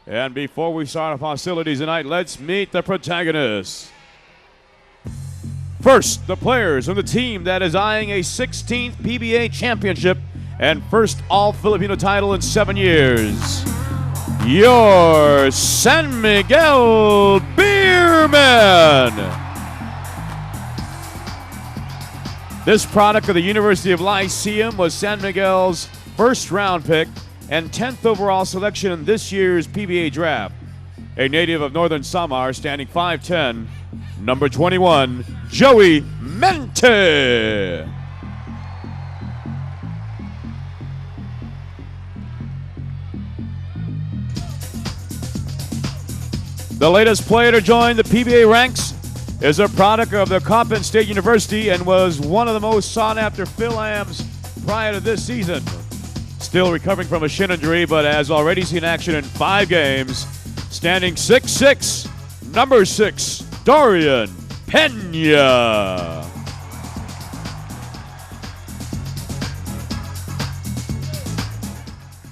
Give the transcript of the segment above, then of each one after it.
And before we start our hostilities tonight, let's meet the protagonists. First, the players of the team that is eyeing a 16th PBA championship and first all-Filipino title in 7 years. Your San Miguel Beermen. This product of the University of Lyceum was San Miguel's first round pick and 10th overall selection in this year's PBA draft. A native of Northern Samar, standing 5'10", number 21, Joey Mente. The latest player to join the PBA ranks is a product of the Coppin State University and was one of the most sought-after Phil-Ams prior to this season. Still recovering from a shin injury, but has already seen action in 5 games. Standing 6'6", number 6, Dorian Pena.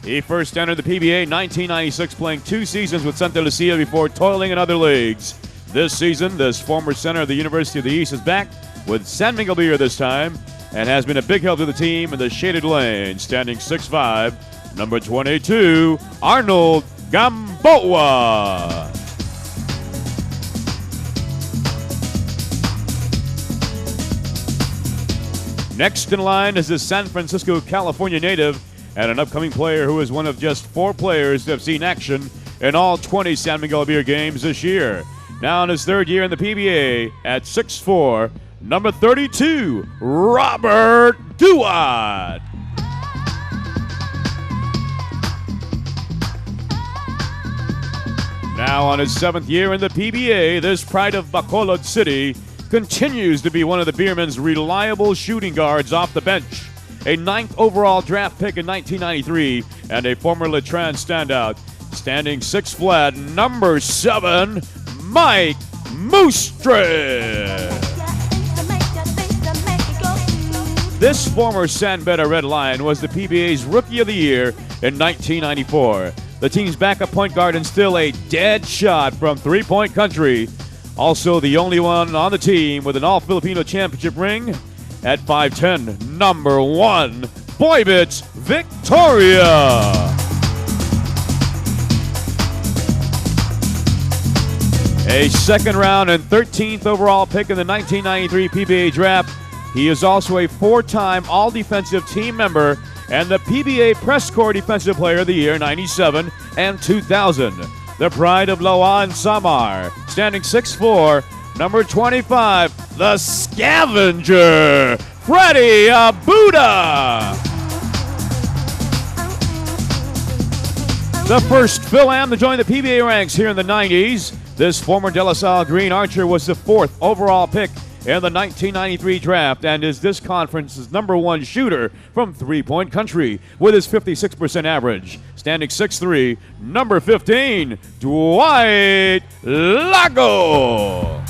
He first entered the PBA in 1996, playing 2 seasons with Santa Lucia before toiling in other leagues. This season, this former center of the University of the East is back with San Miguel Beer this time and has been a big help to the team in the shaded lane. Standing 6'5", number 22, Arnold Gamboa. Next in line is the San Francisco, California native and an upcoming player who is one of just 4 players to have seen action in all 20 San Miguel Beer games this year. Now in his 3rd year in the PBA at 6'4", number 32, Robert Duat. Now on his 7th year in the PBA, this pride of Bacolod City continues to be one of the Beermen's reliable shooting guards off the bench. A 9th overall draft pick in 1993 and a former Letran standout. Standing 6 flat, number 7, Mike Moostre. This former San Beda Red Lion was the PBA's Rookie of the Year in 1994. The team's backup point guard and still a dead shot from three-point country. Also the only one on the team with an All-Filipino championship ring at 5'10", number 1, Boybits Victoria. A 2nd round and 13th overall pick in the 1993 PBA draft. He is also a 4-time All-Defensive Team member and the PBA Press Corps Defensive Player of the Year 97 and 2000. The pride of Lawan Samar, standing 6'4", number 25, the Scavenger, Freddie Abuda. The first Phil-Am to join the PBA ranks here in the 90s. This former De La Salle Green Archer was the 4th overall pick in the 1993 draft and is this conference's number 1 shooter from three-point country with his 56% average. Standing 6'3", number 15, Dwight Lago.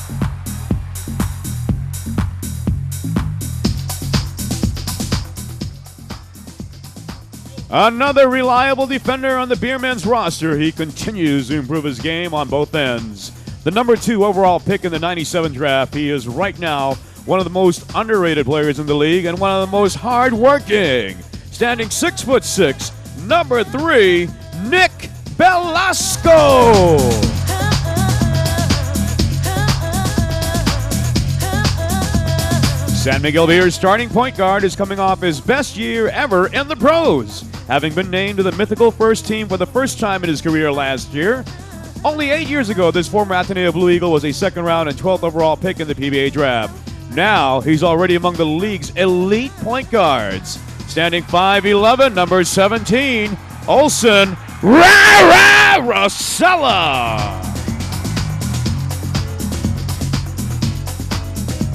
Another reliable defender on the Beermen's roster. He continues to improve his game on both ends. The number 2 overall pick in the 97 draft, he is right now one of the most underrated players in the league and one of the most hard-working. Standing 6'6", number 3, Nick Velasco. San Miguel Beer's starting point guard is coming off his best year ever in the pros, having been named to the mythical first team for the first time in his career last year. Only 8 years ago, this former Ateneo Blue Eagle was a 2nd round and 12th overall pick in the PBA draft. Now, he's already among the league's elite point guards. Standing 5'11", number 17, Olsen Rosella.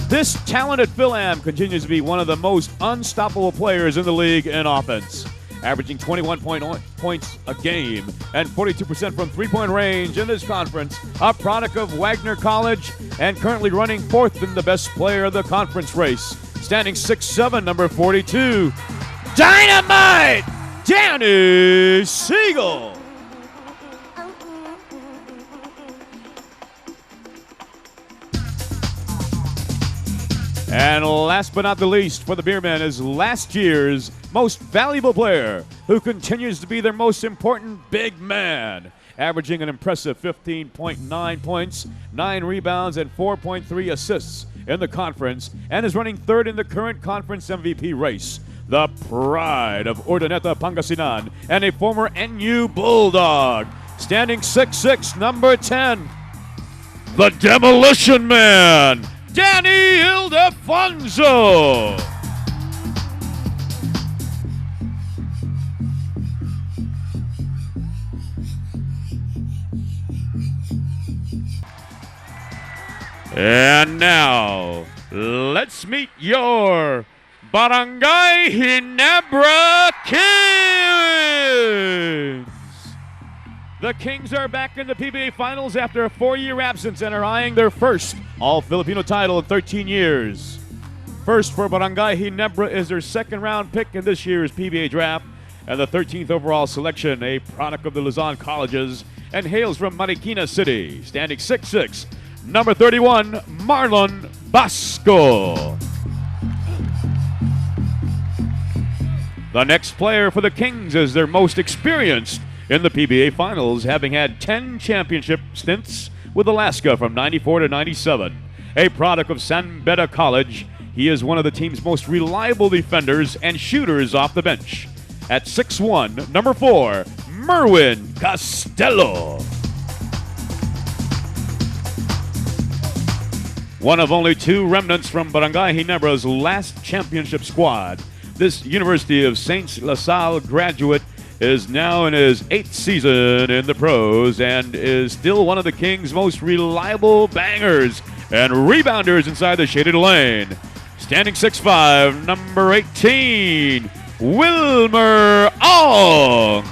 This talented Phil-Am continues to be one of the most unstoppable players in the league in offense, averaging 21 points a game and 42% from three-point range in this conference, a product of Wagner College and currently running 4th in the best player of the conference race. Standing 6'7", number 42, Dynamite Danny Siegel. And last but not the least for the Beermen is last year's most valuable player, who continues to be their most important big man, averaging an impressive 15.9 points, 9 rebounds, and 4.3 assists in the conference, and is running third in the current conference MVP race. The pride of Urdaneta, Pangasinan, and a former NU Bulldog, standing 6'6", number 10, the Demolition Man, Danny Ildefonso. And now, let's meet your Barangay Ginebra Kings. The Kings are back in the PBA Finals after a 4-year absence and are eyeing their first all-Filipino title in 13 years. First for Barangay Ginebra is their second-round pick in this year's PBA draft and the 13th overall selection, a product of the Luzon colleges, and hails from Marikina City, standing 6'6", number 31, Marlon Basco. The next player for the Kings is their most experienced in the PBA Finals, having had 10 championship stints with Alaska from 94 to 97. A product of San Beda College, he is one of the team's most reliable defenders and shooters off the bench. At 6'1", number 4, Merwin Castello. One of only 2 remnants from Barangay Ginebra's last championship squad, this University of Saint La Salle graduate is now in his 8th season in the pros and is still one of the Kings' most reliable bangers and rebounders inside the shaded lane. Standing 6'5", number 18, Wilmer Ong.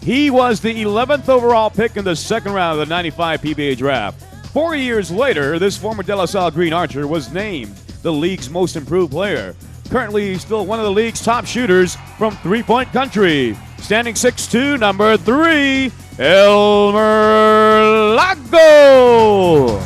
He was the 11th overall pick in the second round of the 95 PBA draft. 4 years later, this former De La Salle Green Archer was named the league's most improved player. Currently, he's still one of the league's top shooters from three-point country. Standing 6'2", number 3, Elmer Lago.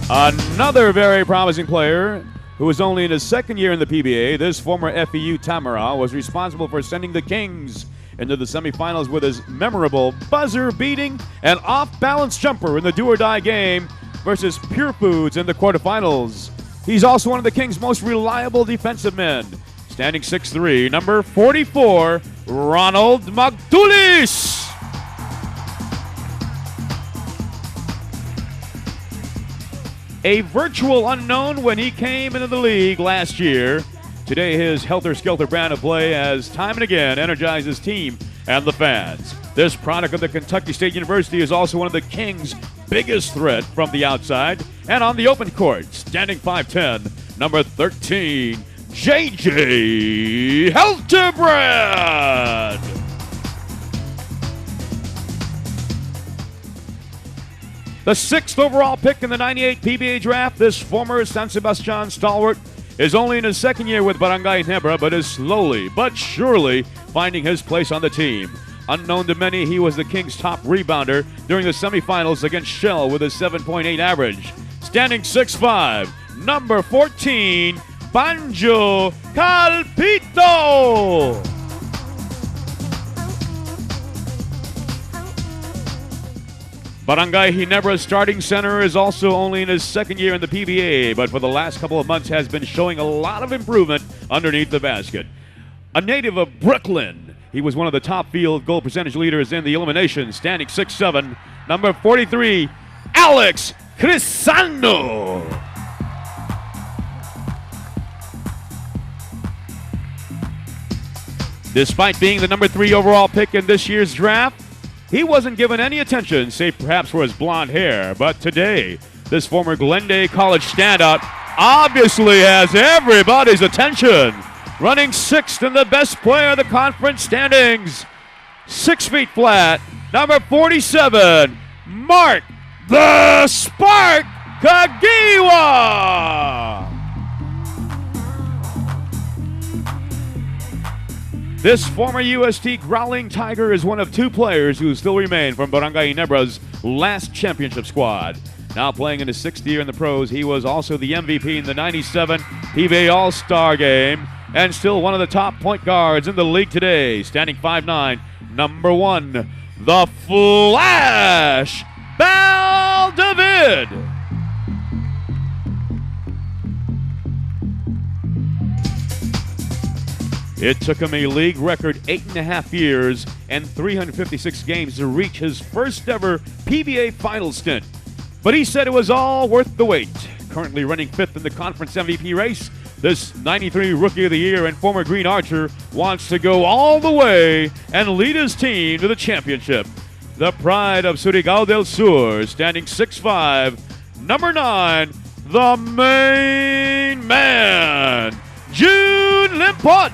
Another very promising player who is only in his second year in the PBA, this former FEU Tamara was responsible for sending the Kings into the semifinals with his memorable buzzer-beating and off-balance jumper in the do-or-die game versus Pure Foods in the quarterfinals. He's also one of the Kings' most reliable defensive men. Standing 6'3", number 44, Ronald Magtulis. A virtual unknown when he came into the league last year, today his helter-skelter brand of play has time and again energized his team and the fans. This product of the Kentucky State University is also one of the Kings' biggest threat from the outside and on the open court. Standing 5'10", number 13, J.J. Helterbrand. The 6th overall pick in the 98 PBA draft, this former San Sebastian stalwart is only in his second year with Barangay Ginebra, but is slowly but surely finding his place on the team. Unknown to many, he was the Kings' top rebounder during the semifinals against Shell with a 7.8 average. Standing 6'5", number 14, Banjo Calpito. Barangay Ginebra's starting center is also only in his second year in the PBA, but for the last couple of months has been showing a lot of improvement underneath the basket. A native of Brooklyn, he was one of the top field goal percentage leaders in the elimination, standing 6'7", number 43, Alex Crisano. Despite being the number 3 overall pick in this year's draft, he wasn't given any attention, save perhaps for his blonde hair. But today, this former Glendale College standout obviously has everybody's attention. Running 6th in the best player of the conference standings. 6 feet flat, number 47, Mark the Spark Kagiwa. This former UST Growling Tiger is one of two players who still remain from Barangay Ginebra's last championship squad. Now playing in his 6th year in the pros, he was also the MVP in the 97 PBA All-Star Game and still one of the top point guards in the league today. Standing 5'9", number 1, the Flash, Bal David. It took him a league record 8.5 years and 356 games to reach his first ever PBA final stint. But he said it was all worth the wait. Currently running 5th in the conference MVP race, this 93 Rookie of the Year and former Green Archer wants to go all the way and lead his team to the championship. The pride of Surigao del Sur, standing 6'5", number 9, the main man, June Limpot.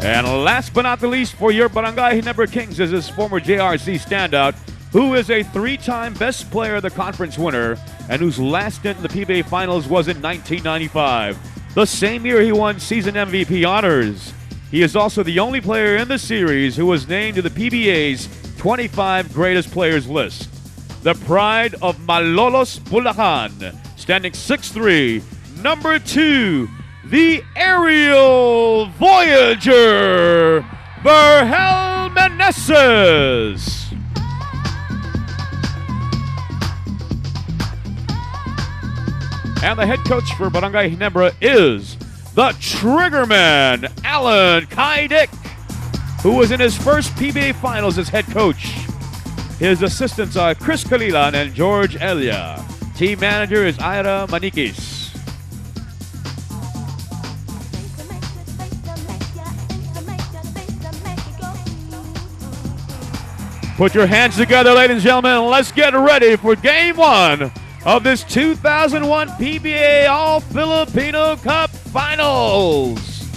And last but not the least for your Barangay Ginebra Kings is his former JRC standout, who is a 3-time best player of the conference winner and whose last stint in the PBA Finals was in 1995. The same year he won season MVP honors. He is also the only player in the series who was named to the PBA's 25 greatest players list. The pride of Malolos, Bulacan, standing 6'3", number 2, the aerial voyager, Berhel Meneses. And the head coach for Barangay Ginebra is the triggerman, Alan Kaidik, who was in his first PBA Finals as head coach. His assistants are Chris Kalilan and George Elia. Team manager is Ira Manikis. Put your hands together, ladies and gentlemen, and let's get ready for Game 1 of this 2001 PBA All-Filipino Cup Finals.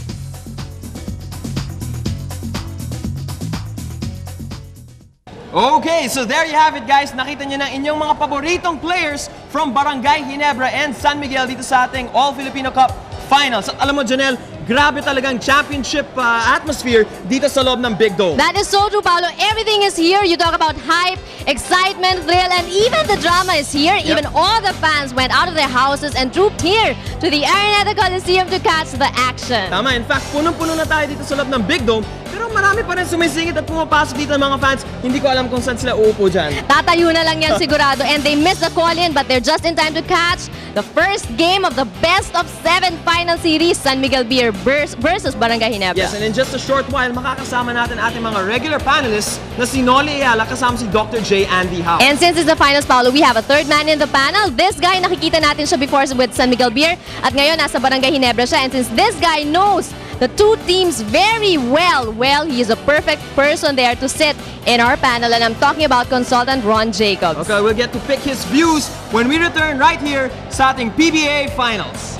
Okay, so there you have it, guys. Nakita niyo na inyong mga paboritong players from Barangay Ginebra and San Miguel dito sa ating All-Filipino Cup Finals. At alam mo, Janelle, grabe talagang championship atmosphere dito sa loob ng Big Dome. That is so true, Paolo. Everything is here. You talk about hype, excitement, thrill, and even the drama is here. Yep. Even all the fans went out of their houses and trooped here to the Araneta Coliseum to catch the action. Tama. In fact, punong-puno na tayo dito sa loob ng Big Dome. Pero marami pa rin sumisingit at pumapasok dito ng mga fans. Hindi ko alam kung saan sila uupo dyan. Tatayo na lang yan sigurado. And they missed the call-in, but they're just in time to catch the first game of the best of 7 final series, San Miguel Beer versus Barangay Ginebra. Yes, and in just a short while, makakasama natin ating mga regular panelists na si Noli Ayala kasama si Dr. J. Andy Howe. And since it's the finals, Paolo, we have a third man in the panel. This guy, nakikita natin siya before with San Miguel Beer. At ngayon, nasa Barangay Ginebra siya. And since this guy knows the two teams very well, he is a perfect person there to sit in our panel. And I'm talking about consultant Ron Jacobs. Okay, we'll get to pick his views when we return right here sa ating PBA Finals.